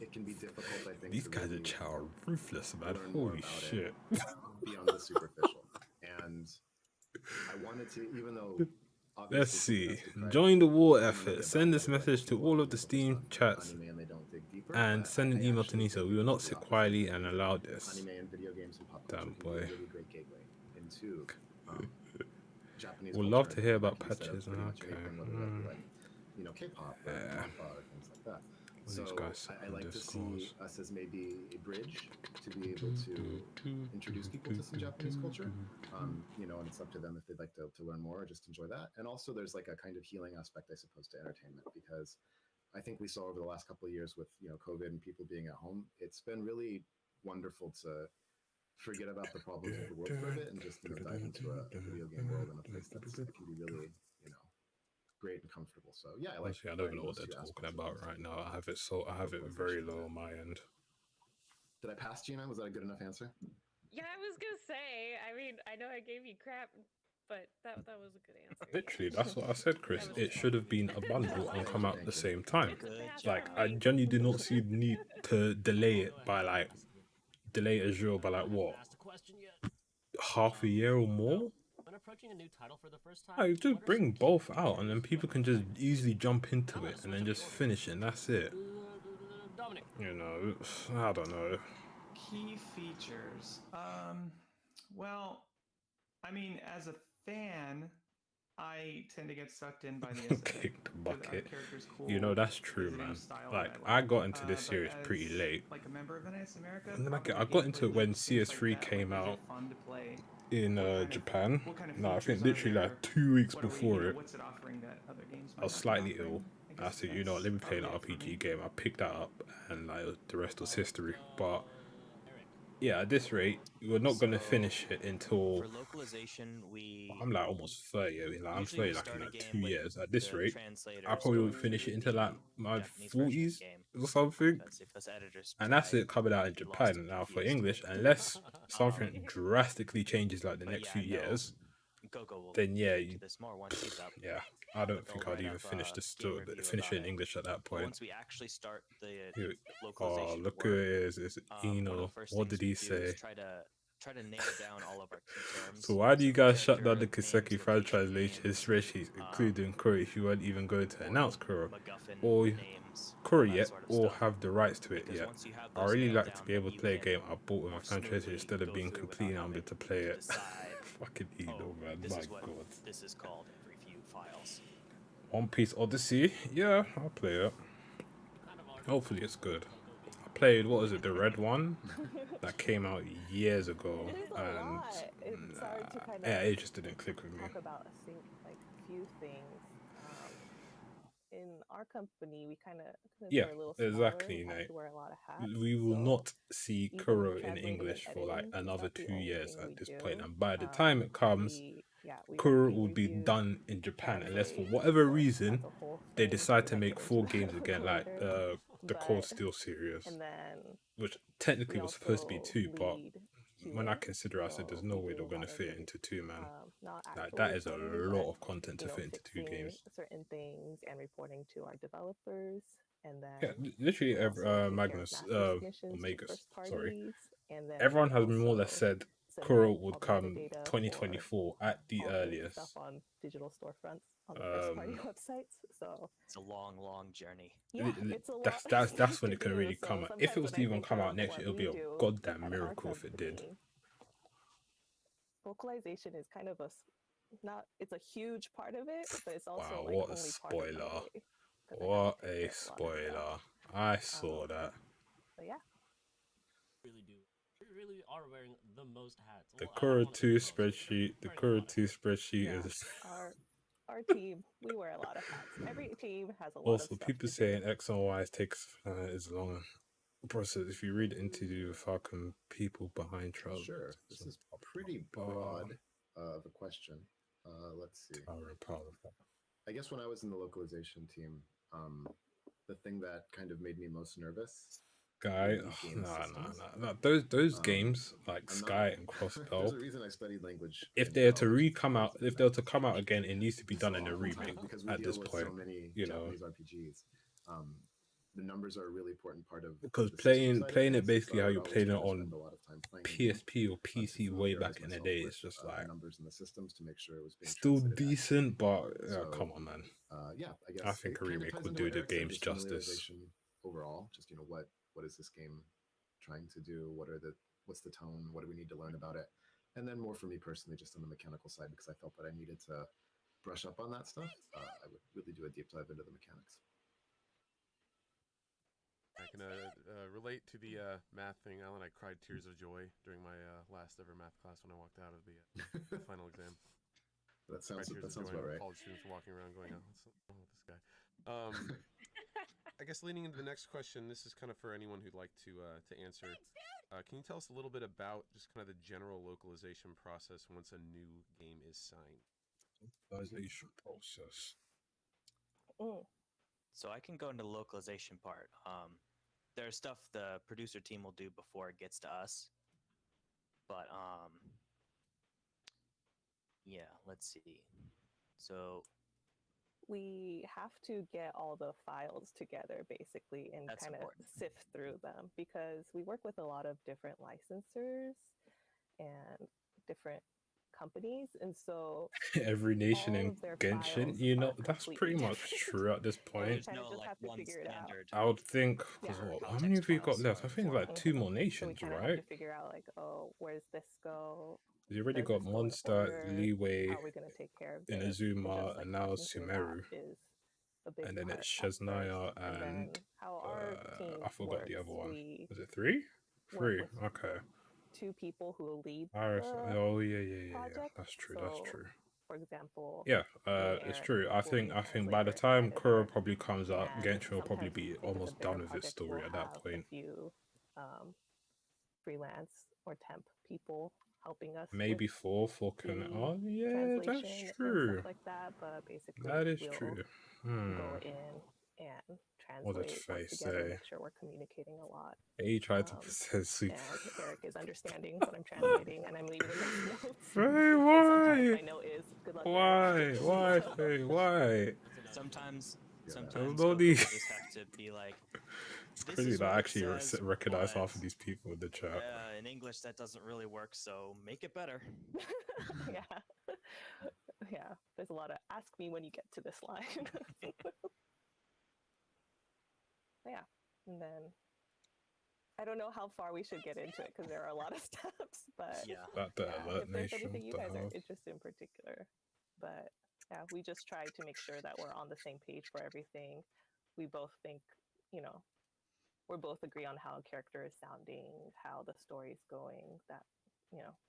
it can be difficult, I think, These to guys really are chow ruthless, man. learn more Holy about shit. it beyond the superficial. And I wanted to, even though Let's obviously see. fantastic, right? Join the war Anime effort. about Send this like message to a lot all of of the people focus Steam on chats anime and they don't dig deeper. and But send an I email to actually Nisa. think We will it's not the sit opposite. quietly I and think allow that this. anime and video games and pop Damn culture can be boy. a really great gateway into Japanese Would culture. love to hear And that about can be set up patches. pretty much Okay. anything, whether that be like, K-pop or Yeah. manga or things like that. What So these guys I on like to Discord? see us as maybe a bridge to be able to introduce people to some Japanese culture. And it's up to them if they'd like to learn more or just enjoy that. And also there's like a kind of healing aspect, I suppose, to entertainment, because I think we saw over the last couple of years with, COVID and people being at home, it's been really wonderful to forget about the problems of the world for a bit and just, dive into a video game world in a place that can be really, great and comfortable. So yeah, I like Honestly, I don't even know those what they're two talking aspects of about things. right now. I have it very low on my end. Did I pass, Gina? Was that a good enough answer? Yeah, I was gonna say. I mean, I know I gave you crap, but that was a good answer. Literally, that's what I said, Chris. was It good. should have been a bundle and come out at the same time. It's a pass Like, from I me. genuinely do not see the need to delay it by like delay Azure by like what, Asked a question yet? half a year or more. When approaching a new title for the first time, Like, what just are bring some both key out, and then people can just easily jump into it and then just finish it, and that's it. Dominic. I don't know. Key features. Well, I mean, as a fan, I tend to get sucked in by the aesthetic. Kick the bucket. Character's cool. That's true, visiting man. style Like, that I got into But this series pretty as, late. Like a member of NIS America, And then probably I got into it when gameplay loops, things CS3 like that, came like, is it out fun to play? in Japan. What kind of No, I think features are literally there? like 2 weeks What are we- before it. What's it offering that other games I might was not be slightly offering? ill. I guess said, let me play an probably it for RPG me. game. I picked that up, and like the rest was history. But yeah, at this rate, we're not gonna finish it until For localization, I'm like almost 30. I mean, like I'm usually 30 we like in start a like game 2 with years. At this the rate, I translators probably going won't finish through it into like the my Japanese version of the 40s game, or something. because if those editors And that's try, it coming out in you're lost Japan. and Now for confused. English, unless something drastically changes like the But next yeah, few no, years, Gogo will then yeah, get into this more once he's up. yeah, I don't But think they'll I'd write even up finish a this game review finish it about in English at that But point. once we actually start the Here- localization Oh, look work, who it is. It's one of the Eno. first What things did he we do is say? try to nail down all of our key terms. So why do you guys shut down the character Kiseki names, fan location translation names, spreadsheets, including Kuro, if you weren't even going to announce Kuro, MacGuffin or names, Kuro all that yet, sort of or stuff. have the rights to it Because yet? once you have I those really nailed like to down, be able then to play a you game can I bought with a more fan translation smoothly instead of go being through completely without unable to having play it. decide, Fucking Eno, man. this My is what god. this is called every few files. One Piece Odyssey? Yeah, I'll play it. Hopefully it's good. I played, what was it, the red one? That came out years ago. It is a And lot. It's hard to kind of yeah, it just didn't click with me. talk about a few things. In our company, we kind of Yeah, we're a little exactly, smaller, have Nate. to wear a lot of hats. We will so not see even Kuro in translating and English for like editing is another not the 2 only years thing we at this do. point. And by the time it comes, We Kuro review will be reviews, done in Japan, unless for translate, whatever so reason that's a whole they thing. decide We to might make get 4 into games that again, like later. the Cold But- Steel series, And then which technically we was supposed to be also 2, but lead when I QA, consider, I said there's so no we way do they're a gonna lot of fit it the, into 2, man. not Like actual that is a coding, lot but, of content to fit into 2 fixing games. certain things and reporting to our developers, and then Yeah, literally, we also take care of Magnus, master or submissions to Magus, first sorry. parties, and then Everyone we has more or less also said Kuro submit would all the come metadata for 2024 at the all the earliest. stuff on digital storefronts on the first party websites. So It's a long, long journey. yeah, it's a lot. That's when to it can do. really So come out. If it sometimes was when to I even think come out of next what year, it'll we be a do goddamn at our miracle if it did. company, localization is kind of it's a huge part of it, but it's also Wow, like what a only part of my spoiler. day, 'cause I have to What take a care of a lot of stuff. spoiler. I saw that. But yeah, Really do. We really are wearing the most hats. The Well, I Kuro don't wanna say 2 the most, but spreadsheet, the wearing a Kuro lot of 2 hats. spreadsheet yeah. is Our team, we wear a lot of hats. Every team has a lot of also stuff people to saying do. X and Y takes is long process. If you read into the Falcon people behind trials, Sure. This is pretty broad of a question. Let's see. I guess when I was in the localization team, the thing that kind of made me most nervous. Sky, would be game systems. no. Those games like I'm Sky not- and There's Crossbell, a reason I studied language. if in they're to college, come out, because if they're to come out again, it needs to be done in a oftentimes, remake. because we At deal this with point, so many you know, Japanese RPGs. The numbers are a really important part of because the system playing side of it things, basically so I how would you're always playing it try to on spend a lot of time playing the game, PSP or to PC way familiarize back in the myself day. with, It's just the like numbers and the systems to make sure it was being still translated accurately. decent, but So, come on, man. Yeah, I guess I think it a kind of remake ties would into do what the Eric said, game's just justice. familiarization overall. Just what is this game trying to do? What's the tone? What do we need to learn about it? And then more for me personally, just on the mechanical side, because I felt that I needed to brush up on that stuff. I would really do a deep dive into the mechanics. I can relate to the math thing, Alan. I cried tears of joy during my last ever math class when I walked out of the final exam. That sounds about right. College students were walking around going, "Oh, what's wrong with this guy?" I guess leaning into the next question, this is kind of for anyone who'd like to answer. Can you tell us a little bit about just kind of the general localization process once a new game is signed? Localization process. So I can go into the localization part. There's stuff the producer team will do before it gets to us. But yeah, let's see. So we have to get all the files together basically and That's kind of important. sift through them, because we work with a lot of different licensors and different companies, and so Every nation all in of their Genshin, files you know, are that's completely pretty much different. true at this And we point. There's kind no of just like have to one figure it out. standard. I would think, Yeah. how many have you got Text left? I files think are like 2 more So we nations, kind of have right? to figure out like, oh, where's this go? You already Does got this go in Monster, order? Leeway, How are we going to take care of this? And Inazuma, just like and now making sure Sumeru. that is a big And then part it's at first. Shesnaya And then and how our team I forgot the works, other one. we Was it 3? work 3. with Okay. 2 people who lead Oh yeah. project. That's true. So, That's true. for example, Yeah, me and it's Eric true. I will be think by the translator, time Kuro editor, probably comes out, and Genshin will probably sometimes be if it's a almost bigger done with its project, story we'll at that have point. a few freelance or temp people helping us Maybe with 4 for can. the Oh yeah, translation that's and true. stuff like that. But basically, That is we'll true. go in and What did translate, Faye work together, say? make sure we're communicating a lot. He tried to say And Eric is understanding what I'm translating, and I'm leaving the notes. Faye, And why? sometimes my note is, good luck, Eric. Why, Faye? Why? Sometimes no Goku need. just have to be like, It's this crazy is that I what it actually says, recognize but, half of these people in the chat. in English that doesn't really work, so make it better. Yeah. There's a lot of ask me when you get to this line. Yeah. And then I don't know how far we should get into it because there are a lot of steps, but Yeah. About the alert if there's nation, anything you the guys are hell? interested in particular. But yeah, we just try to make sure that we're on the same page for everything. We both think, we both agree on how a character is sounding, how the story is going, that,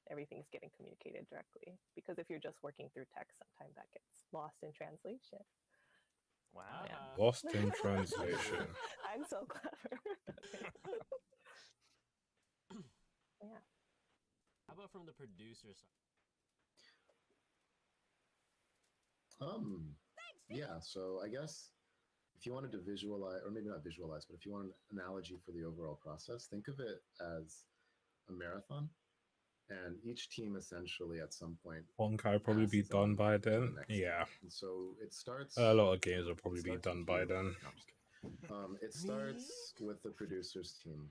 everything's getting communicated directly. Because if you're just working through text, sometimes that gets lost in translation. Wow. Yeah. Lost in translation. I'm so clever. Yeah. How about from the producer side? Yeah, so I guess if you wanted to visualize, or maybe not visualize, but if you want an analogy for the overall process, think of it as a marathon. And each team essentially at some point Honkai probably be passes on done by to the then. next team. Yeah. And so it starts. A lot of games will probably it be starts done with by you. then. No, I'm just kidding. It starts with the producers team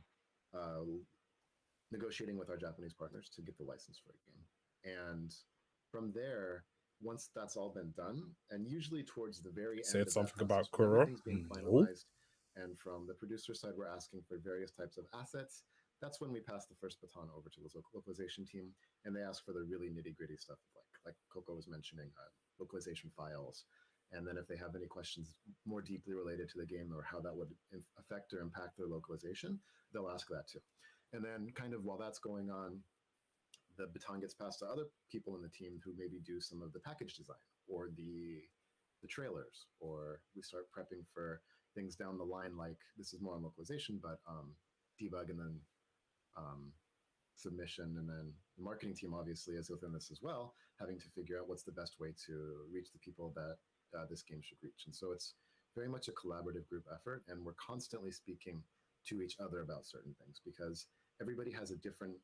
negotiating with our Japanese partners to get the license for a game. And from there, once that's all been done, and usually towards the very end Said of that something process, about when Kuro. everything's being No. finalized, and from the producer side, we're asking for various types of assets. That's when we pass the first baton over to the localization team, and they ask for the really nitty gritty stuff, like Coco was mentioning, localization files. And then if they have any questions more deeply related to the game or how that would affect or impact their localization, they'll ask that too. And then kind of while that's going on, the baton gets passed to other people in the team who maybe do some of the package design or the trailers, or we start prepping for things down the line, like this is more on localization, but debug and then submission, and then the marketing team obviously is within this as well, having to figure out what's the best way to reach the people that this game should reach. And so it's very much a collaborative group effort, and we're constantly speaking to each other about certain things because everybody has a different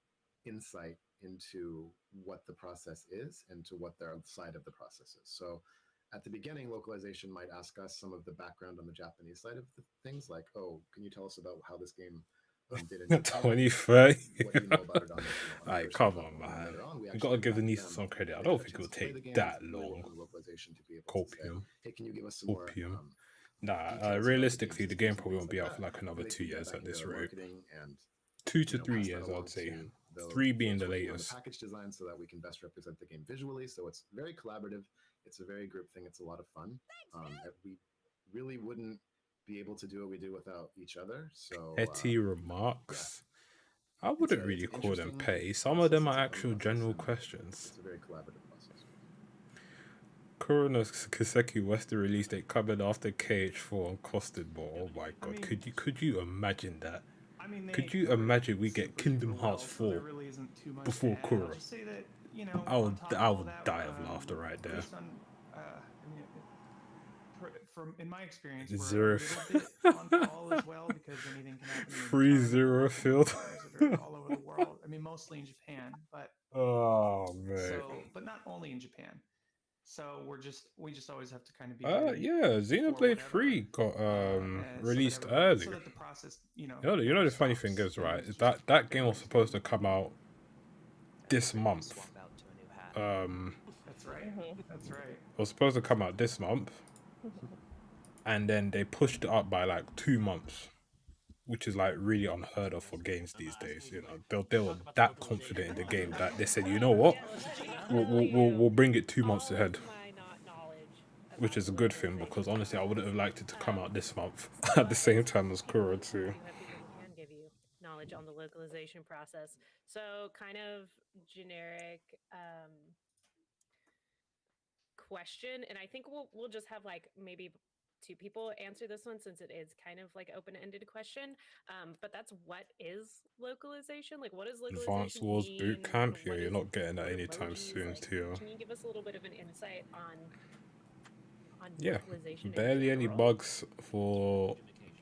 insight into what the process is and to what their side of the process is. So at the beginning, localization might ask us some of the background on the Japanese side of the things, like, oh, can you tell us about how this game did in Japan? 2030. What do you know about it on the Like, first come platform? on, And man. later on, we You actually gotta give the invite niece them. some credit. I They've don't had a think it'll chance to play take the game. that We long. work on the localization to be able to say, Copium. hey, can you give us some more Opium. details Nah, about realistically, game's the game history, probably things won't be like out for that? like another And they 2 feed that years back at into this their rate. marketing and 2 to 3 pass that years, along I'd say. to the 3 being folks the working on latest. the package design so that we can best represent the game visually. So it's very collaborative. It's a very group thing. It's a lot of fun. We really wouldn't be able to do what we do without each other. So Petty remarks. I it's wouldn't an really call them interesting petty. Some of them process. are It's a fun actual general process, and questions. it's a very collaborative process. Kurono Kiseki Western release date coming after KH4 and costed more. Oh my god, mean- could you imagine that? I mean, Could they you covered imagine we super, get Kingdom super Hearts well, so there 4 really isn't too much before to add. Kuro? I'll just say that, I on top of all would that, die of laughter right there. based on, I mean, from in my experience, we're Zero. a little bit on call as well because anything can happen. in 3-0 China, field. partners that are all over the world. I mean, mostly in Japan, but Oh man. so, but not only in Japan. So we just always have to kind of be ready. Yeah, for Xenoblade whatever, 3 got released early. so that the process, You know the funny thing is, right, is that game was supposed to come out this month. Swap out to a new hat. That's right. That's right. It was supposed to come out this month, and then they pushed it up by like 2 months, which is like really unheard of for games these days. You know, they were that confident in the game that they said, you know what, we'll bring it 2 months ahead, which is a good thing because honestly, I wouldn't have liked it to come out this month at the same time as Kuro 2. You have people who can give you knowledge on the localization process. So kind of generic question, and I think we'll just have like maybe 2 people answer this one since it is kind of like open-ended question. But that's what is localization? Like, what does localization Advanced Wars mean? Boot Camp, yeah, What you're is- not getting that what anytime emojis? soon, Like, Tio. can you give us a little bit of an insight on Yeah, localization? in barely any general? bugs for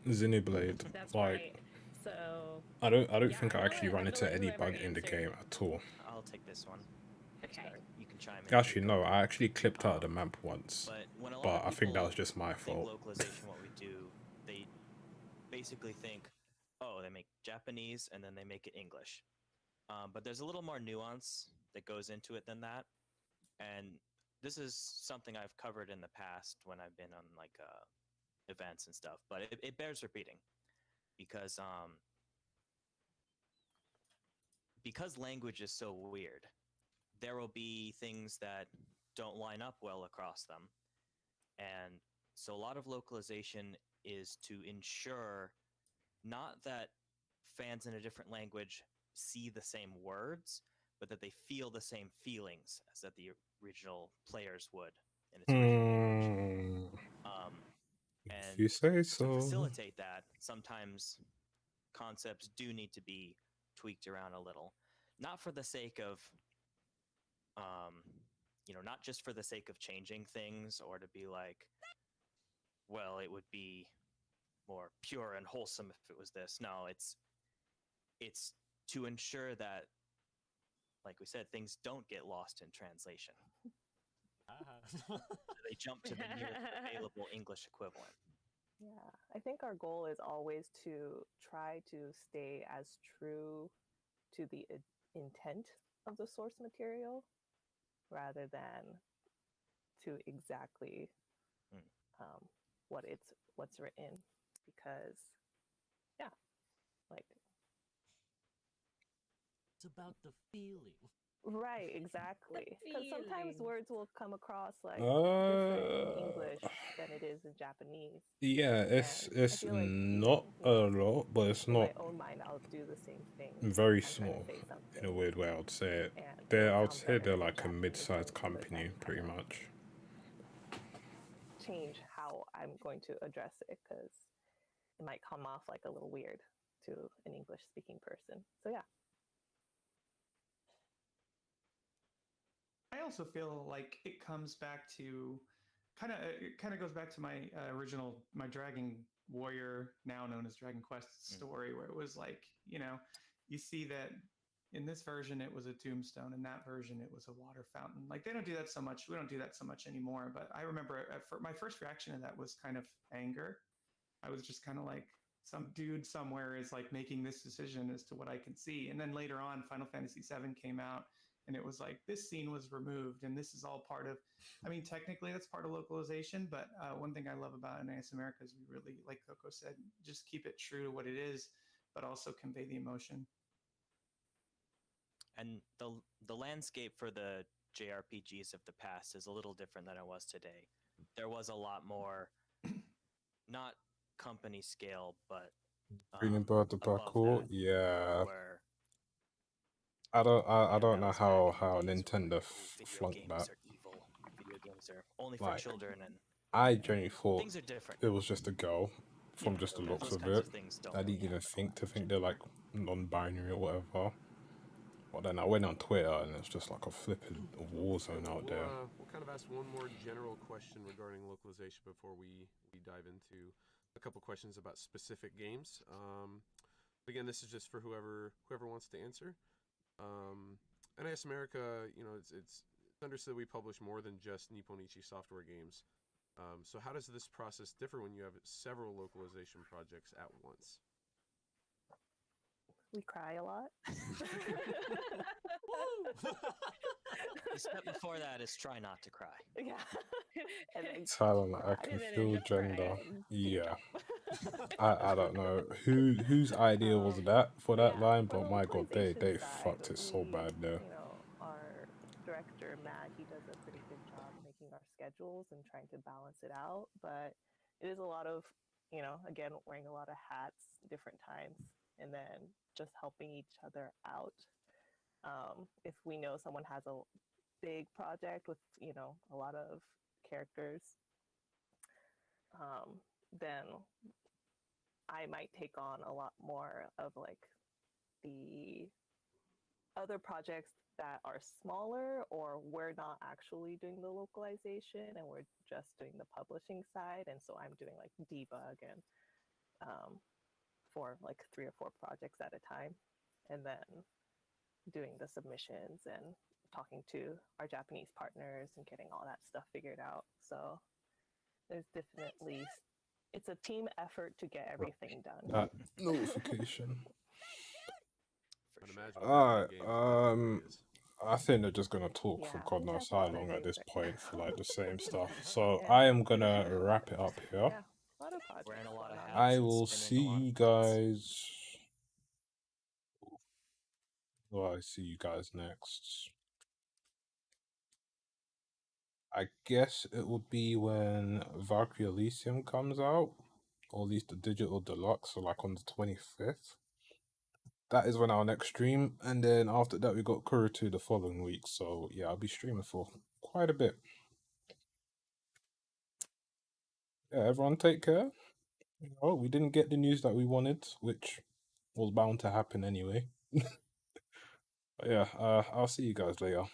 Xenoblade. That's Like, right. So I don't Yeah, think I I'll actually let- run I'm into gonna let any whoever bug in the answer. game at all. I'll take this one. okay. You can chime in. Actually, no, I actually clipped out the map once, But when a lot but of I think that people was just my think fault. localization, what we do, they basically think, oh, they make Japanese and then they make it English. But there's a little more nuance that goes into it than that. And this is something I've covered in the past when I've been on like events and stuff. But it bears repeating because language is so weird. There will be things that don't line up well across them. And so a lot of localization is to ensure not that fans in a different language see the same words, but that they feel the same feelings as that the original players would in its original language. If And you say to so. facilitate that, sometimes concepts do need to be tweaked around a little, not for the sake of not just for the sake of changing things or to be like, well, it would be more pure and wholesome if it was this. No, it's to ensure that, like we said, things don't get lost in translation. They jump to the nearest available English equivalent. Yeah, I think our goal is always to try to stay as true to the intent of the source material rather than to exactly what's written, because like It's about the feeling. right, exactly, because sometimes feeling. words will come across like different in English than it is in Japanese. Yeah, it's And I feel like not even, a lot, but it's in not my own mind, I'll do the same thing. very I'm trying to small say in a something, weird way. I would say it. and They're, it'll I would sound say better they're in like a Japanese, mid-sized so company, then I pretty don't much. change how I'm going to address it, because it might come off like a little weird to an English speaking person. So yeah. I also feel like it comes back to it kind of goes back to my original my Dragon Warrior, now known as Dragon Quest story, where it was like, you see that in this version it was a tombstone, in that version it was a water fountain. Like, they don't do that so much. We don't do that so much anymore. But I remember my first reaction to that was kind of anger. I was just kind of like, some dude somewhere is like making this decision as to what I can see. And then later on, Final Fantasy VII came out, and it was like, this scene was removed, and this is all part of. I mean, technically that's part of localization, but one thing I love about NIS America is we really, like Coco said, just keep it true to what it is, but also convey the emotion. And the landscape for the JRPGs of the past is a little different than it was today. There was a lot more, not company scale, but Bringing about the above parkour, that, yeah. where I don't that know was back in how the days where, Nintendo like, oh, video flunked games that. are evil, video games are only for Like, children, and I genuinely thought things are different it now. was just a girl from Yeah, just the looks those of kinds it. of things don't I didn't really even happen a lot think anymore. they're like non-binary or whatever. But then I went on Twitter and it's just like a flipping war zone out there. We'll kind of ask one more general question regarding localization before we dive into a couple questions about specific games. Again, this is just for whoever wants to answer. NIS America, it's understood we publish more than just Nipponichi software games. So how does this process differ when you have several localization projects at once? We cry a lot. The step before that is try not to cry. Yeah. And then Silent, I cry. can And then feel end up crying. gender. And Yeah. jump. I don't know whose idea was that for that Yeah, line, for the but my god, they localization side, fucked it so bad there. our director Matt, he does a pretty good job making our schedules and trying to balance it out. But it is a lot of, again, wearing a lot of hats, different times, and then just helping each other out. If we know someone has a big project with, a lot of characters, then I might take on a lot more of like the other projects that are smaller, or we're not actually doing the localization and we're just doing the publishing side. And so I'm doing like debug and for like 3 or 4 projects at a time, and then doing the submissions and talking to our Japanese partners and getting all that stuff figured out. So there's definitely, it's a team effort to get everything done. That notification. I'd imagine Alright, games really is. I think they're just gonna talk for Yeah, God we knows have a how lot of long at things this right point for now. like the same stuff. So Yeah. I am gonna wrap it up here. Yeah, a lot of projects. Wearing a lot of going on. hats. I and will spinning see a lot you of plates. guys. Well, I see you guys next. I guess it will be when Valkyrie Elysium comes out, or at least the digital deluxe, so like on the 25th. That is when our next stream, and then after that we got Kurutu the following week. So yeah, I'll be streaming for quite a bit. Yeah, everyone take care. We didn't get the news that we wanted, which was bound to happen anyway. But yeah, I'll see you guys later.